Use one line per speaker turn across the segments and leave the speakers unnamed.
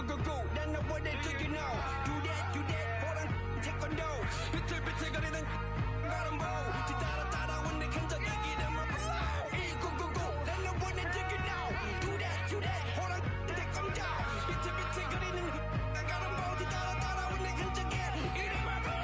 go, go. 난 너보다 저기 now. Do that, 보란 태권도. 비틀비틀거리는 바람 보고. 뒤따라 따라온 내 간절한 이름을 불러. go, go, go. 난 너보다 저기 now. Do that, 보란 태권도. 비틀비틀거리는 바람 보고. 뒤따라 따라온 내 간절한 이름을 불러.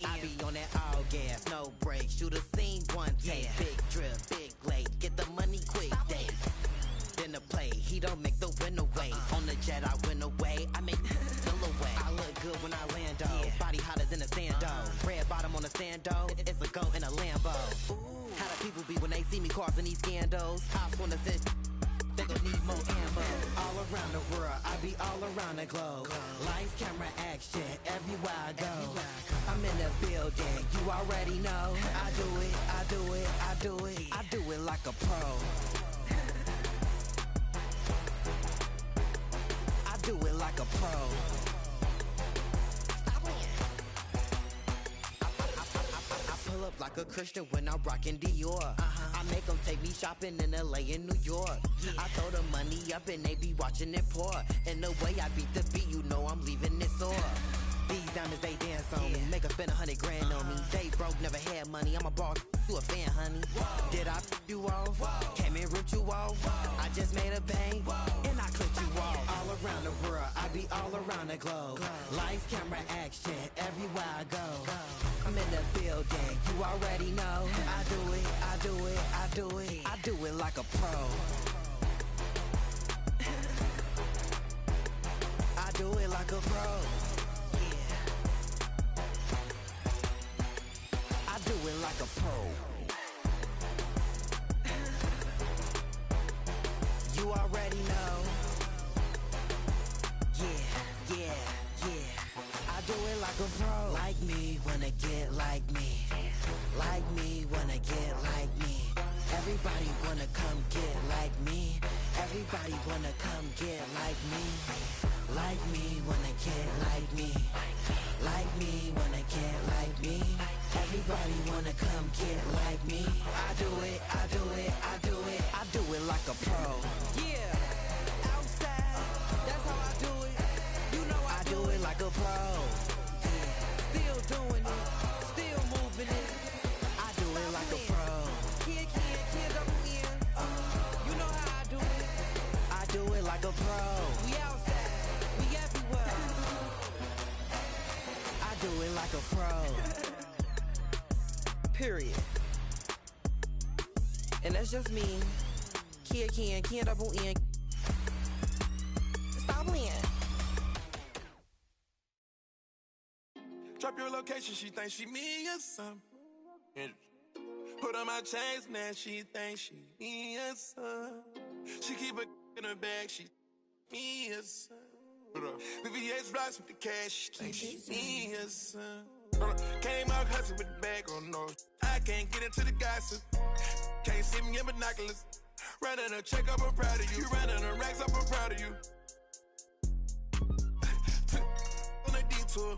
I be on that all gas, no brakes. Shoot a scene one take. Big drip, big lake. Get the money quick, day. Then the play, he don't make the win away. On the jet, I win away. I make fill away. I look good when I land, though. Body hotter than a sando. Red bottom on a sando. It's a goat in a Lambo. How the people be when they see me crossing these scandals? Hops wanna sit. They gon' need more ammo. All around the world, I be all around the globe. Lights, camera, action, everywhere I go. I'm in the building, you already know. I do it, I do it, I do it. I do it like a pro. I do it like a pro. I pull up like a Christian when I'm rockin' Dior. I make them take me shopping in LA and New York. I throw the money up and they be watching it pour. And the way I beat the beat, you know I'm leaving it sore. These diamonds, they dance on me. Make her spend 100 grand on me. They broke, never had money. I'm a boss, you a fan, honey. Did I you off? Came and ripped you off. I just made a bang, and I clipped you off. All around the world, I be all around the globe. Lights, camera, action, everywhere I go. I'm in the building, you already know. I do it, I do it, I do it. I do it like a pro. I do it like a pro. I do it like a pro. You already know. Yeah. I do it like a pro. Like me, wanna get like me. Like me, wanna get like me. Everybody wanna come get like me. Everybody wanna come get like me. Like me, wanna get like me. Like me, wanna get like me. Everybody wanna come get like me. I do it, I do it, I do it. I do it like a pro. Yeah, outside, that's how I do it. You know I do it like a pro. Yeah. Still doing it, still moving it. I do it like a pro. Kid, double N. You know how I do it. I do it like a pro. We outside, we everywhere. I do it like a pro. Period. And that's just me. Kid double N. Stop playing.
Drop your location, she thinks she me or something. Put on my chains, now she thinks she me or something. She keep a in her bag, she me or something. VVS rocks with the cash, she thinks she me or something. Came out hustling with the bag, oh no. I can't get into the gossip. Can't see me in binoculars. Running a check up, I'm proud of you. Running a racks up, I'm proud of you. Took on a detour.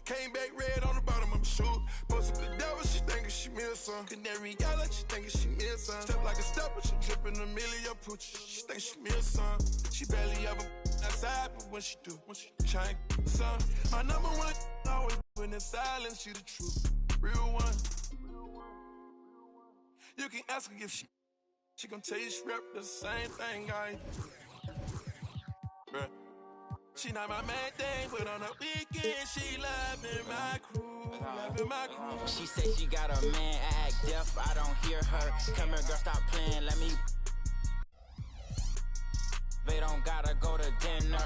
Came back red on the bottom of my shoe. Posted the devil, she thinking she me or something. Canary yellow, she thinking she me or something. Step like a stepper, she dripping a million pooch. She think she me or something. She barely ever outside, but when she do, try and get some. My number one, always when in silence, she the truth. Real one. You can ask her if she gon' tell you she rep the same thing I bruh. She not my main thing, but on the weekend, she loving my crew, loving my crew.
She said she got a man, I act deaf, I don't hear her. Come here, girl, stop playing, let me. They don't gotta go to dinner.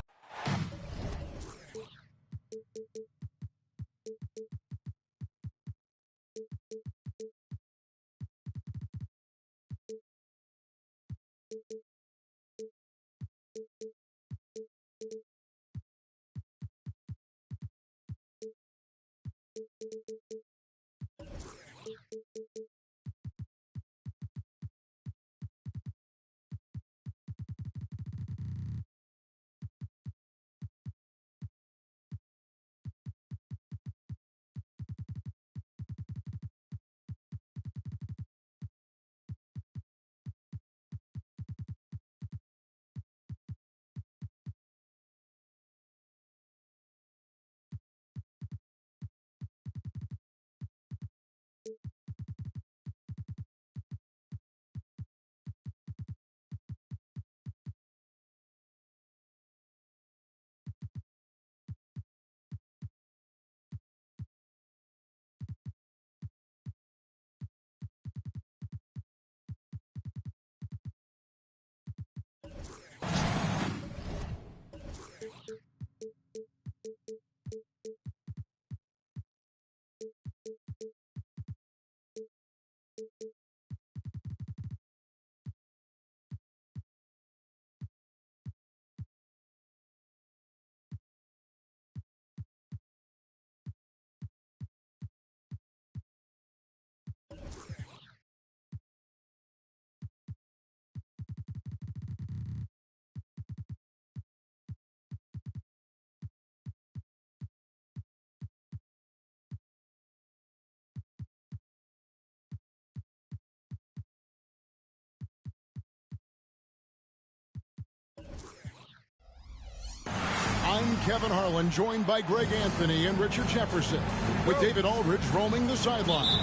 I'm Kevin Harlan, joined by Greg Anthony and Richard Jefferson, with David Aldridge roaming the sideline.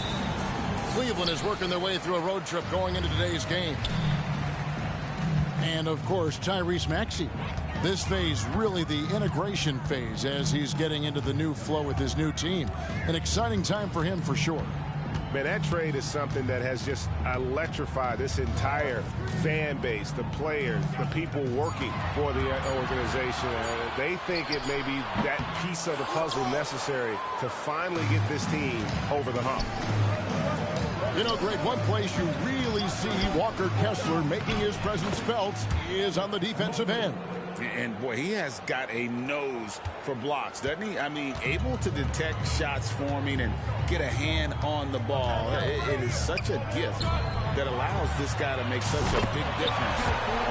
Cleveland is working their way through a road trip going into today's game. And, of course, Tyrese Maxey. This phase, really the integration phase as he's getting into the new flow with his new team. An exciting time for him for sure.
Man, that trade is something that has just electrified this entire fan base, the players, the people working for the organization. They think it may be that piece of the puzzle necessary to finally get this team over the hump.
You know, Greg, one place you really see Walker Kessler making his presence felt is on the defensive end.
And, boy, he has got a nose for blocks, doesn't he? I mean, able to detect shots forming and get a hand on the ball. It is such a gift that allows this guy to make such a big difference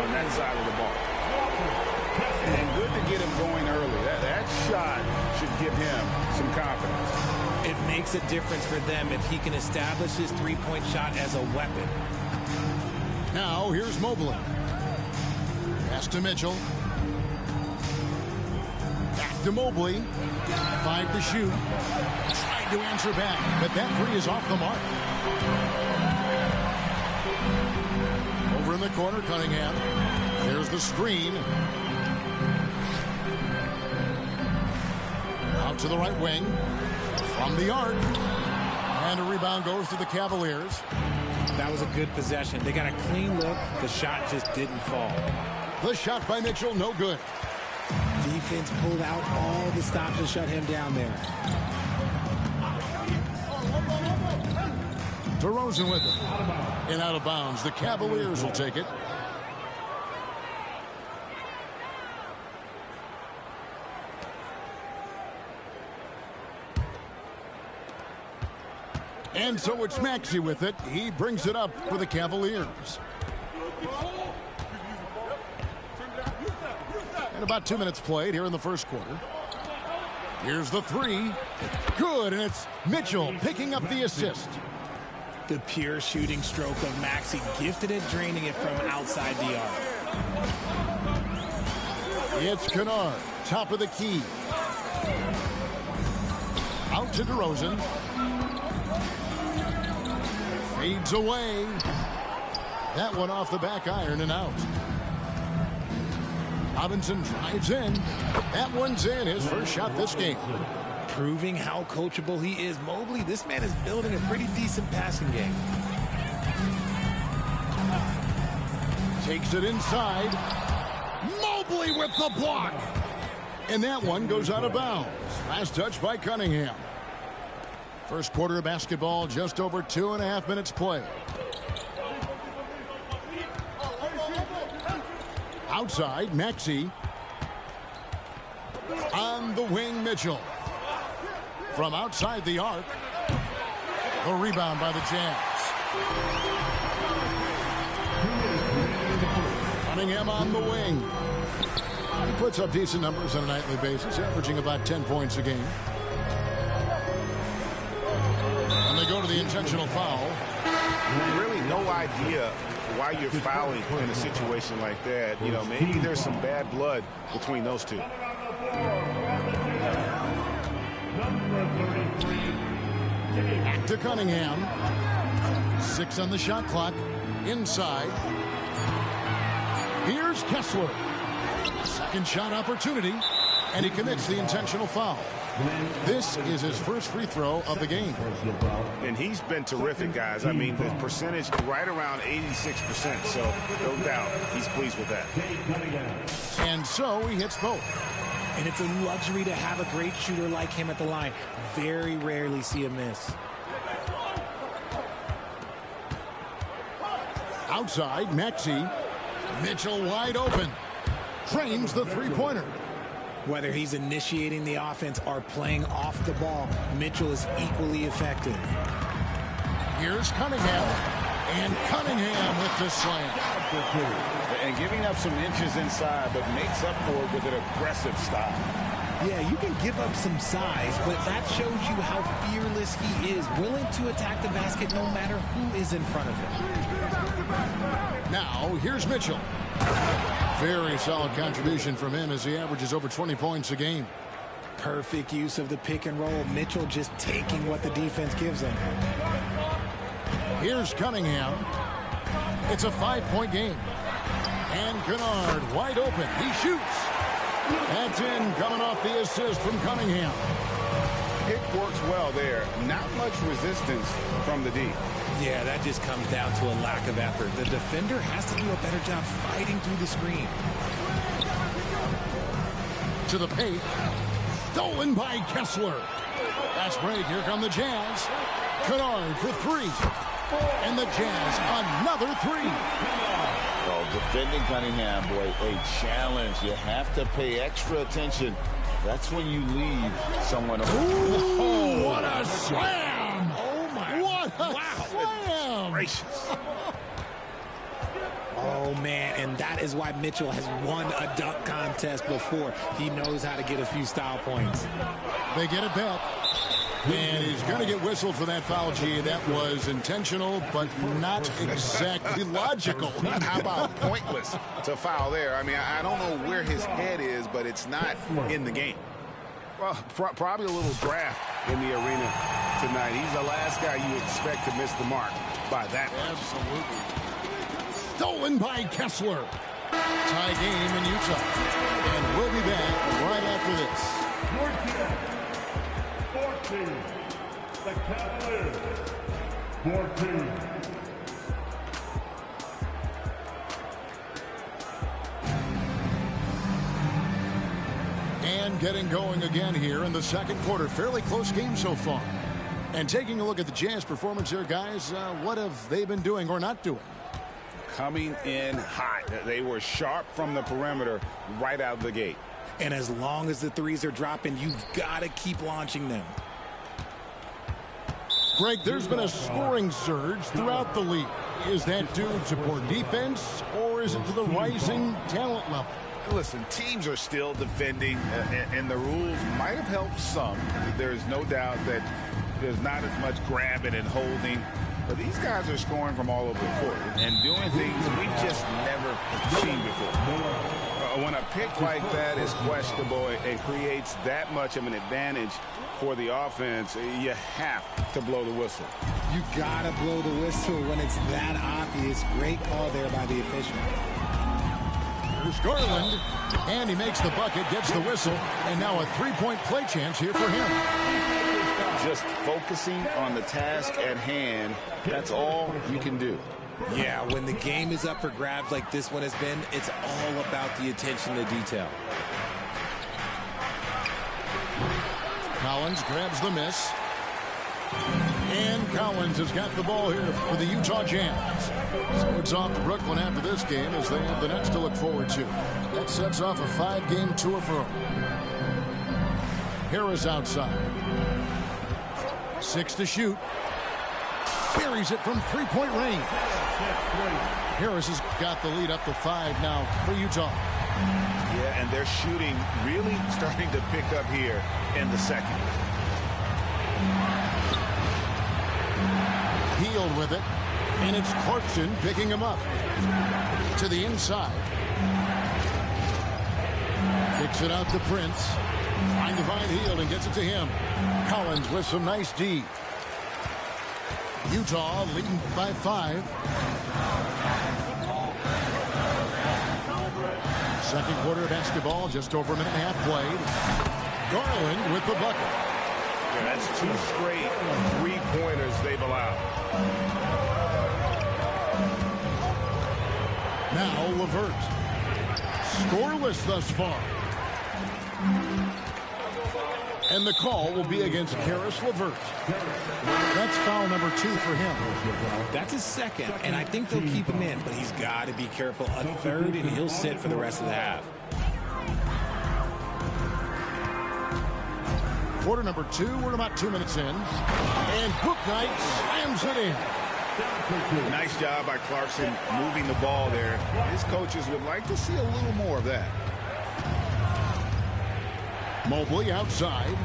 on that side of the ball. And good to get him going early. That shot should give him some confidence.
It makes a difference for them if he can establish his three-point shot as a weapon.
Now, here's Mobley. Pass to Mitchell. Back to Mobley. 5 to shoot. Tried to answer back, but that three is off the mark. Over in the corner, Cunningham. There's the screen. Out to the right wing. From the arc. And a rebound goes to the Cavaliers.
That was a good possession. They got a clean look. The shot just didn't fall.
The shot by Mitchell, no good.
Defense pulled out all the stops to shut him down there.
DeRozan with it. And out of bounds. The Cavaliers will take it. And so it's Maxey with it. He brings it up for the Cavaliers. And about 2 minutes played here in the first quarter. Here's the three. Good, and it's Mitchell picking up the assist.
The pure shooting stroke of Maxey, gifted at draining it from outside the arc.
It's Kennard, top of the key. Out to DeRozan. Fades away. That one off the back iron and out. Robinson drives in. That one's in. His first shot this game.
Proving how coachable he is. Mobley, this man is building a pretty decent passing game.
Takes it inside. Mobley with the block. And that one goes out of bounds. Last touch by Cunningham. First quarter of basketball, just over 2.5 minutes played. Outside, Maxey. On the wing, Mitchell. From outside the arc. The rebound by the Jazz. Cunningham on the wing. He puts up decent numbers on a nightly basis, averaging about 10 points a game. And they go to the intentional foul.
Really no idea why you're fouling in a situation like that. You know, maybe there's some bad blood between those two.
Back to Cunningham. 6 on the shot clock. Inside. Here's Kessler. Second shot opportunity. And he commits the intentional foul. This is his first free throw of the game.
And he's been terrific, guys. I mean, the percentage right around 86%, so no doubt he's pleased with that.
And so he hits both.
And it's a luxury to have a great shooter like him at the line. Very rarely see a miss.
Outside, Maxey. Mitchell wide open. Trains the three-pointer.
Whether he's initiating the offense or playing off the ball, Mitchell is equally effective.
Here's Cunningham. And Cunningham with the slam.
And giving up some inches inside, but makes up for it with an aggressive style.
Yeah, you can give up some size, but that shows you how fearless he is, willing to attack the basket no matter who is in front of him.
Now, here's Mitchell. Very solid contribution from him as he averages over 20 points a game.
Perfect use of the pick and roll. Mitchell just taking what the defense gives him.
Here's Cunningham. It's a 5-point game. And Kennard wide open. He shoots. That's in, coming off the assist from Cunningham.
Pick works well there. Not much resistance from the D.
Yeah, that just comes down to a lack of effort. The defender has to do a better job fighting through the screen.
To the paint. Stolen by Kessler. Fast break. Here come the Jazz. Kennard for three. And the Jazz, another three.
Oh, defending Cunningham, boy, a challenge. You have to pay extra attention. That's when you leave someone.
Ooh, what a slam!
Oh, my.
What a slam!
Gracious.
Oh, man, and that is why Mitchell has won a dunk contest before. He knows how to get a few style points.
They get it back. And he's going to get whistled for that foul, G. That was intentional, but not exactly logical.
How about pointless to foul there? I mean, I don't know where his head is, but it's not in the game.
Well, probably a little draft in the arena tonight. He's the last guy you expect to miss the mark by that much.
Absolutely. Stolen by Kessler. Tie game in Utah. And we'll be back right after this.
14, the Cavaliers, 14.
And getting going again here in the second quarter. Fairly close game so far. And taking a look at the Jazz performance here, guys, what have they been doing or not doing?
Coming in hot. They were sharp from the perimeter right out of the gate.
And as long as the threes are dropping, you've got to keep launching them.
Greg, there's been a scoring surge throughout the league. Is that due to poor defense, or is it to the rising talent level?
Listen, teams are still defending, and the rules might have helped some. There's no doubt that there's not as much grabbing and holding. But these guys are scoring from all over the court and doing things we've just never seen before. When a pick like that is questionable and creates that much of an advantage for the offense, you have to blow the whistle.
You gotta blow the whistle when it's that obvious. Great call there by the official.
Here's Garland, and he makes the bucket, gets the whistle, and now a three-point play chance here for him.
Just focusing on the task at hand, that's all you can do.
Yeah, when the game is up for grabs like this one has been, it's all about the attention to detail.
Collins grabs the miss. And Collins has got the ball here for the Utah Jazz. So it's off to Brooklyn after this game as they have the Nets to look forward to. That sets off a 5-game tour for them. Harris outside. 6 to shoot. Buries it from three-point range. Harris has got the lead up to 5 now for Utah.
Yeah, and they're shooting really starting to pick up here in the second.
Healed with it, and it's Clarkson picking him up. To the inside. Kicks it out to Prince. Trying to find Hield and gets it to him. Collins with some nice D. Utah leading by 5. Second quarter of basketball, just over a minute and a half played. Garland with the bucket.
Yeah, that's 2 straight three-pointers they've allowed.
Now LeVert. Scoreless thus far. And the call will be against Caris LeVert. That's foul number 2 for him.
That's his second, and I think they'll keep him in, but he's got to be careful. A third, and he'll sit for the rest of the half.
Quarter number 2, we're about 2 minutes in. And Bouknight slams it in.
Nice job by Clarkson moving the ball there. His coaches would like to see a little more of that.
Mobley outside.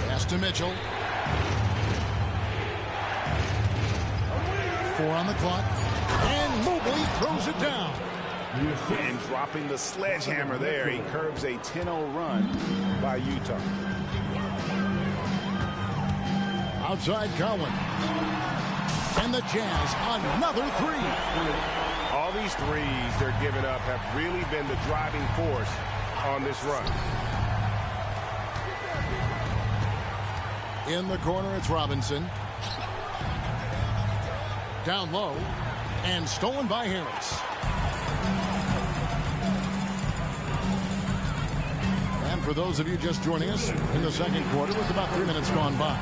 Pass to Mitchell. 4 on the clock. And Mobley throws it down.
And dropping the sledgehammer there, he curbs a 10-0 run by Utah.
Outside Cowan. And the Jazz, another 3.
All these threes they're giving up have really been the driving force on this run.
In the corner, it's Robinson. Down low. And stolen by Harris. And for those of you just joining us in the second quarter with about 3 minutes gone by.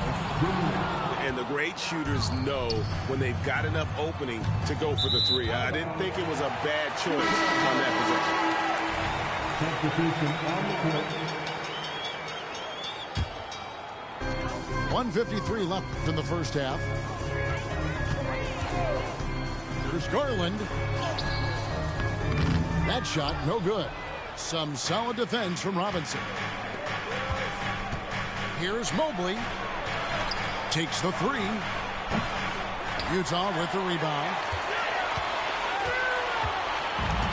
And the great shooters know when they've got enough opening to go for the 3. I didn't think it was a bad choice on that
possession. 1:53 left in the first half. Here's Garland. That shot, no good. Some solid defense from Robinson. Here's Mobley. Takes the 3. Utah with the rebound.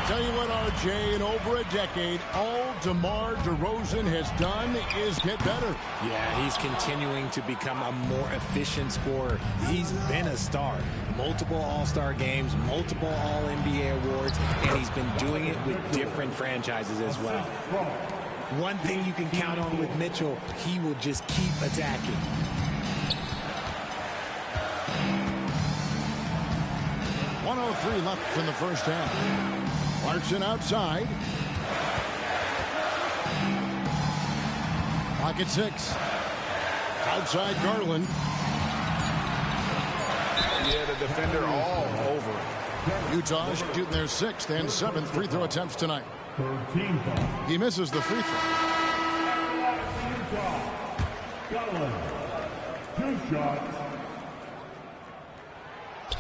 Tell you what, RJ, in over a decade, all DeMar DeRozan has done is get better.
Yeah, he's continuing to become a more efficient scorer. He's been a star. Multiple All-Star games, multiple All-NBA awards, and he's been doing it with different franchises as well. One thing you can count on with Mitchell, he will just keep attacking.
.103 left in the first half. Clarkson outside. Clock at 6. Outside Garland.
Yeah, the defender all over it.
Utah shooting their 6th and 7th free throw attempts tonight. He misses the free throw.
Garland, 2 shots.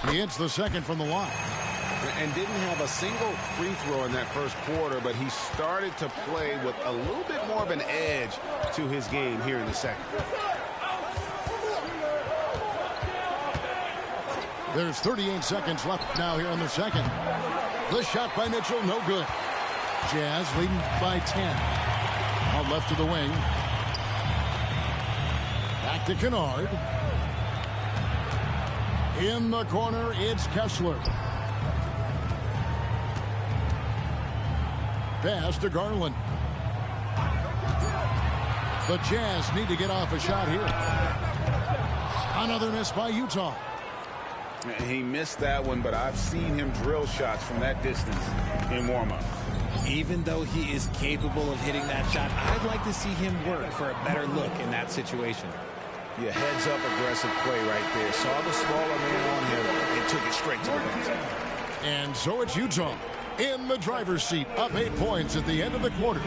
He hits the second from the line.
And didn't have a single free throw in that first quarter, but he started to play with a little bit more of an edge to his game here in the second.
There's 38 seconds left now here in the second. The shot by Mitchell, no good. Jazz leading by 10. Out left to the wing. Back to Kennard. In the corner, it's Kessler. Pass to Garland. The Jazz need to get off a shot here. Another miss by Utah.
He missed that one, but I've seen him drill shots from that distance in warm-up.
Even though he is capable of hitting that shot, I'd like to see him work for a better look in that situation.
Yeah, heads-up aggressive play right there. Saw the smaller man on him and took it straight to the basket.
And so it's Utah in the driver's seat, up 8 points at the end of the quarter.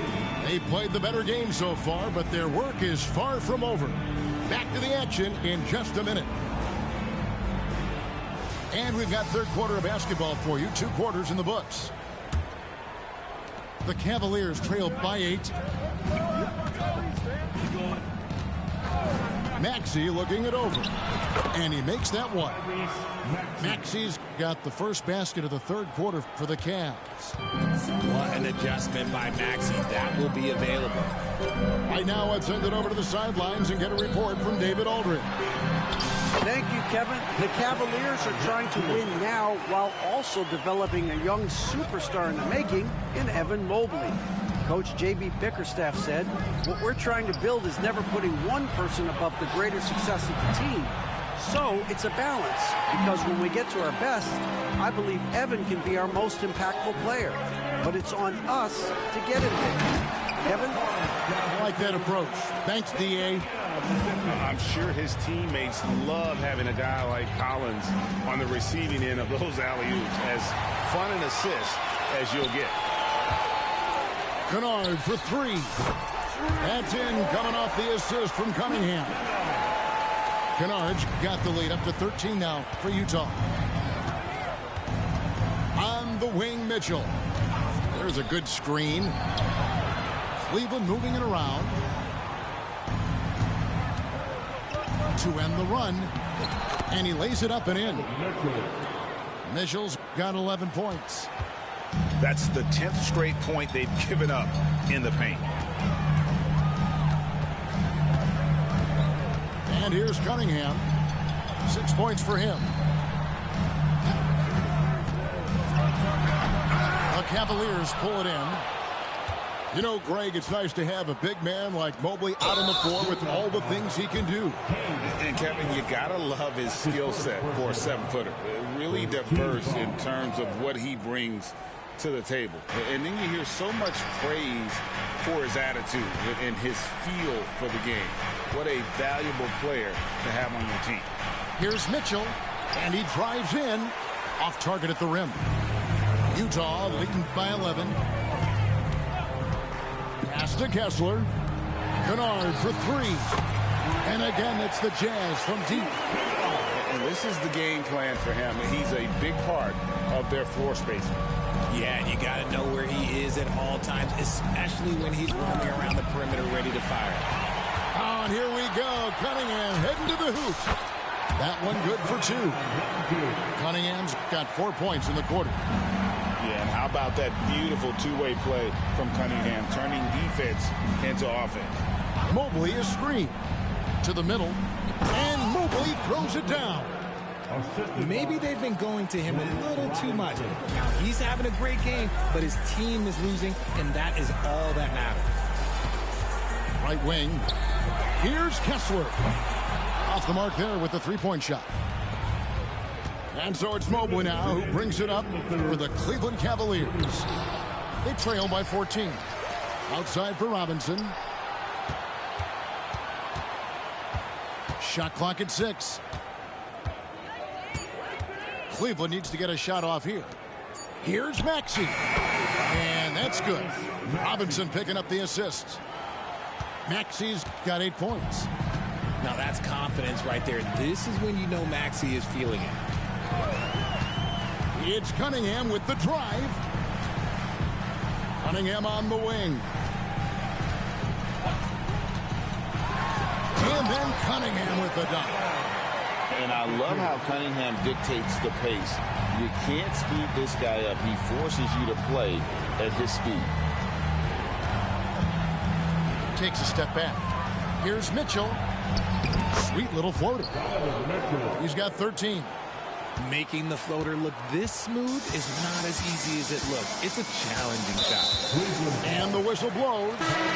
They played the better game so far, but their work is far from over. Back to the action in just a minute. And we've got third quarter of basketball for you. 2 quarters in the books. The Cavaliers trail by 8. Maxey looking it over. And he makes that one. Maxey's got the first basket of the third quarter for the Cavs.
What an adjustment by Maxey. That will be available.
Right now, let's send it over to the sidelines and get a report from David Aldridge.
Thank you, Kevin. The Cavaliers are trying to win now while also developing a young superstar in the making in Evan Mobley. Coach J.B. Bickerstaff said, what we're trying to build is never putting one person above the greater success of the team. So it's a balance, because when we get to our best, I believe Evan can be our most impactful player. But it's on us to get him there. Kevin?
I like that approach. Thanks, D.A.
I'm sure his teammates love having a guy like Collins on the receiving end of those alley-oops. As fun an assist as you'll get.
Kennard for three. That's in, coming off the assist from Cunningham. Kennard's got the lead up to 13 now for Utah. On the wing, Mitchell. There's a good screen. Cleveland moving it around to end the run, and he lays it up and in. Mitchell's got 11 points.
That's the 10th straight point they've given up in the paint.
And here's Cunningham. 6 points for him. The Cavaliers pull it in. You know, Greg, it's nice to have a big man like Mobley out on the floor with all the things he can do.
And Kevin, you gotta love his skill set for a 7-footer. Really diverse in terms of what he brings to the table. And then you hear so much praise for his attitude and his feel for the game. What a valuable player to have on your team.
Here's Mitchell, and he drives in, off target at the rim. Utah leading by 11. Pass to Kessler. Kennard for three. And again, it's the Jazz from deep.
And this is the game plan for him. He's a big part of their floor spacing.
Yeah, and you got to know where he is at all times, especially when he's roaming around the perimeter ready to fire.
Oh, and here we go. Cunningham heading to the hoop. That one good for 2. Cunningham's got 4 points in the quarter.
Yeah, and how about that beautiful two-way play from Cunningham, turning defense into offense.
Mobley is screened to the middle, and Mobley throws it down.
Maybe they've been going to him a little too much. Now, he's having a great game, but his team is losing, and that is all that matters.
Right wing. Here's Kessler. Off the mark there with the three-point shot. And so it's Mobley now who brings it up for the Cleveland Cavaliers. They trail by 14. Outside for Robinson. Shot clock at 6. Cleveland needs to get a shot off here. Here's Maxey. And that's good. Robinson picking up the assist. Maxey's got 8 points.
Now that's confidence right there. This is when you know Maxey is feeling it.
It's Cunningham with the drive. Cunningham on the wing. And then Cunningham with the dunk.
And I love how Cunningham dictates the pace. You can't speed this guy up. He forces you to play at his speed.
Takes a step back. Here's Mitchell. Sweet little floater. He's got 13.
Making the floater look this smooth is not as easy as it looks. It's a challenging shot.
And the whistle blows.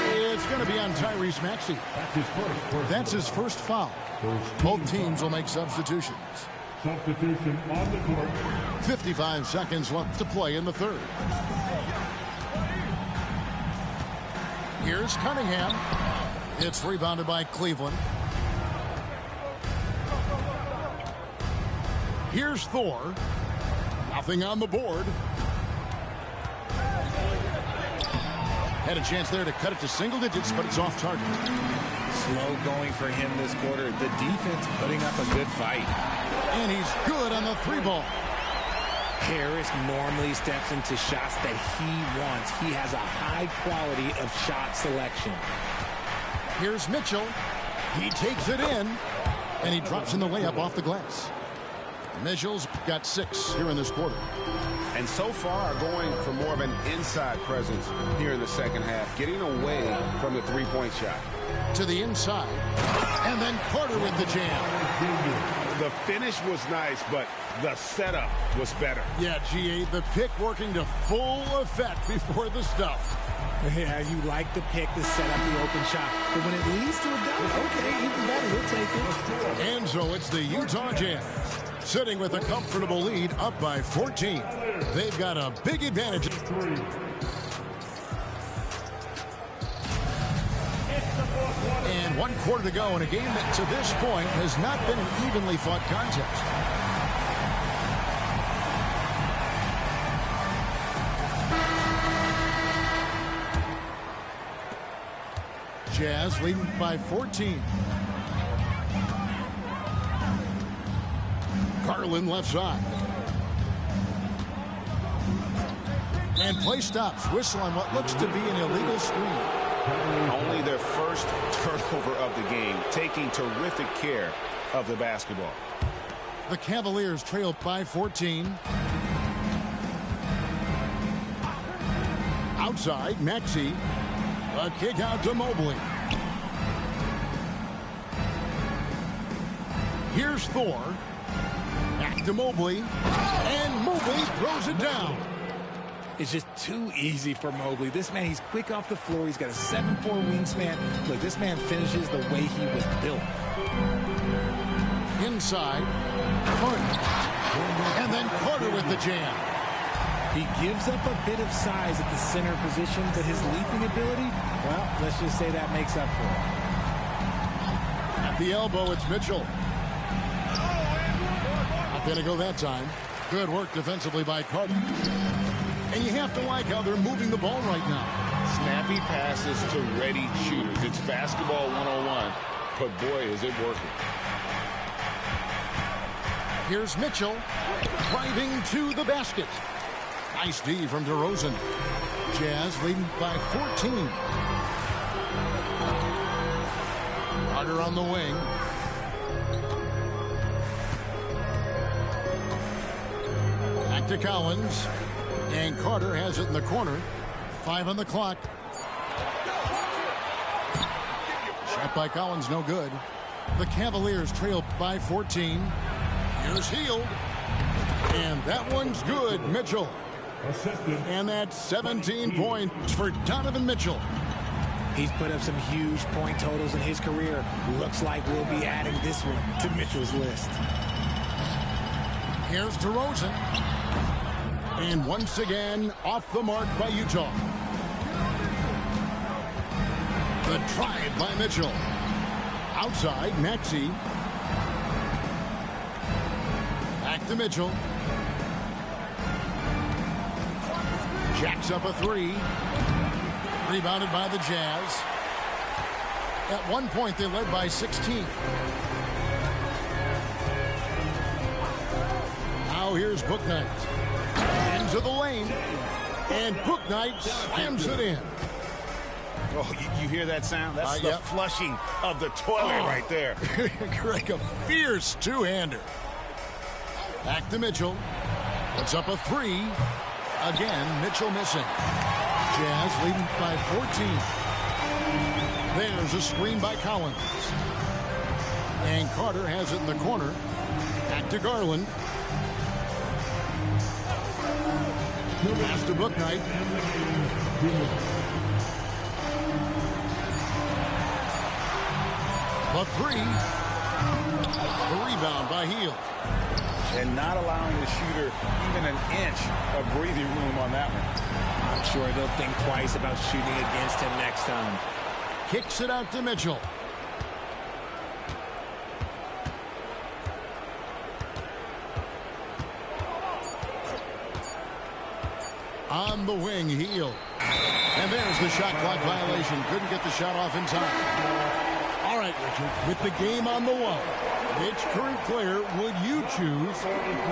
It's going to be on Tyrese Maxey. That's his first foul. Both teams will make substitutions.
Substitution on the court.
55 seconds left to play in the third. Here's Cunningham. It's rebounded by Cleveland. Here's Thor. Nothing on the board. Had a chance there to cut it to single digits, but it's off target.
Slow going for him this quarter. The defense putting up a good fight.
And he's good on the 3-ball.
Harris normally steps into shots that he wants. He has a high quality of shot selection.
Here's Mitchell. He takes it in, and he drops in the layup off the glass. Mitchell's got 6 here in this quarter.
And so far going for more of an inside presence here in the second half, getting away from the three-point shot.
To the inside, and then Carter with the jam.
The finish was nice, but the setup was better.
Yeah, GA, the pick working to full effect before the stuff.
Yeah, you like the pick to set up the open shot. But when it leads to a dunk, okay, even better, we'll take it.
And so it's the Utah Jazz sitting with a comfortable lead up by 14. They've got a big advantage. And 1 quarter to go in a game that to this point has not been an evenly fought contest. Jazz leading by 14. Garland left side. And play stops. Whistle on what looks to be an illegal screen.
Only their first turnover of the game, taking terrific care of the basketball.
The Cavaliers trail by 14. Outside, Maxey. A kick out to Mobley. Here's Thor. Back to Mobley. And Mobley throws it down.
It's just too easy for Mobley. This man, he's quick off the floor. He's got a 7'4" wingspan. Look, this man finishes the way he was built.
Inside, Carter. And then Carter with the jam.
He gives up a bit of size at the center position, but his leaping ability, well, let's just say that makes up for it.
At the elbow, it's Mitchell. Not going to go that time. Good work defensively by Carter. And you have to like how they're moving the ball right now.
Snappy passes to ready shooters. It's basketball 101, but boy, is it working.
Here's Mitchell driving to the basket. Nice D from DeRozan. Jazz leading by 14. Carter on the wing. Back to Collins. And Carter has it in the corner. 5 on the clock. Shot by Collins, no good. The Cavaliers trail by 14. Here's Hield. And that one's good, Mitchell. And that's 17 points for Donovan Mitchell.
He's put up some huge point totals in his career. Looks like we'll be adding this one to Mitchell's list.
Here's DeRozan. And once again, off the mark by Utah. The drive by Mitchell. Outside, Maxey. Back to Mitchell. Jacks up a 3. Rebounded by the Jazz. At one point, they led by 16. Now here's Bouknight. Into the lane. And Bouknight slams it in.
Oh, you hear that sound? That's the flushing of the toilet right there.
Like a fierce two-hander. Back to Mitchell. Puts up a 3. Again, Mitchell missing. Jazz leading by 14. There's a screen by Collins. And Carter has it in the corner. Back to Garland. Pass to Bouknight. The 3. The rebound by Hield.
And not allowing the shooter even an inch of breathing room on that one.
I'm sure they'll think twice about shooting against him next time.
Kicks it out to Mitchell. On the wing, Hield. And there's the shot clock violation. Couldn't get the shot off in time. All right, Richard, with the game on the wall, which current player would you choose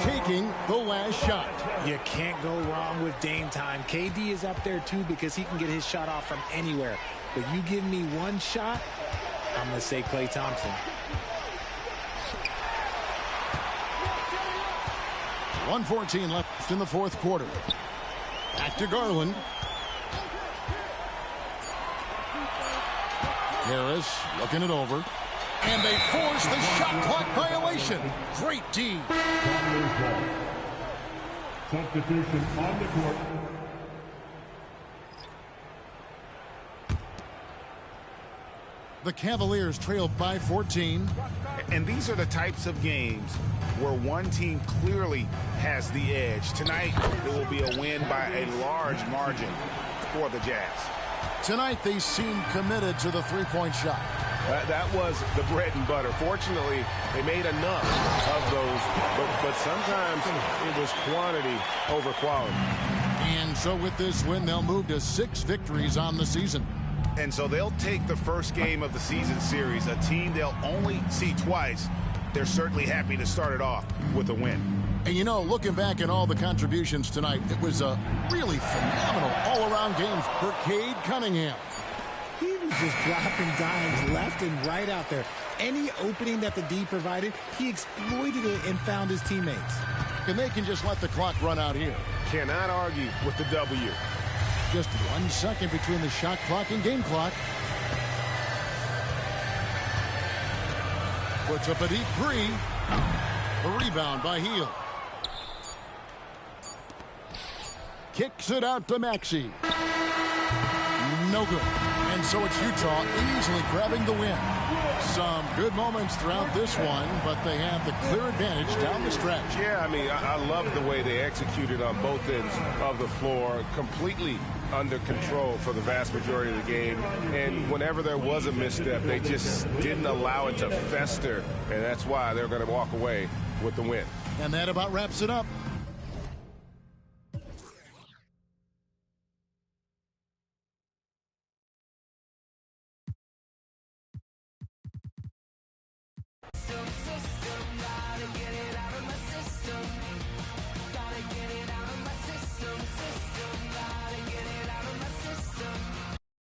taking the last shot?
You can't go wrong with Dame time. KD is up there, too, because he can get his shot off from anywhere. But you give me one shot, I'm going to say Klay Thompson.
.114 left in the fourth quarter. Back to Garland. Harris looking it over. And they force the shot clock violation. Great D.
Substitution on the court.
The Cavaliers trail by 14.
And these are the types of games where one team clearly has the edge. Tonight, it will be a win by a large margin for the Jazz.
Tonight, they seem committed to the three-point shot.
That was the bread and butter. Fortunately, they made enough of those, but sometimes it was quantity over quality.
And so with this win, they'll move to 6 victories on the season.
And so they'll take the first game of the season series, a team they'll only see twice. They're certainly happy to start it off with a win.
And you know, looking back at all the contributions tonight, it was a really phenomenal all-around game for Cade Cunningham.
He was just dropping dimes left and right out there. Any opening that the D provided, he exploited it and found his teammates.
And they can just let the clock run out here.
Cannot argue with the W.
Just 1 second between the shot clock and game clock. Puts up a deep three. The rebound by Hield. Kicks it out to Maxey. No good. And so it's Utah easily grabbing the win. Some good moments throughout this one, but they have the clear advantage down the stretch.
Yeah, I mean, I love the way they executed on both ends of the floor, completely under control for the vast majority of the game. And whenever there was a misstep, they just didn't allow it to fester, and that's why they're going to walk away with the win.
And that about wraps it up.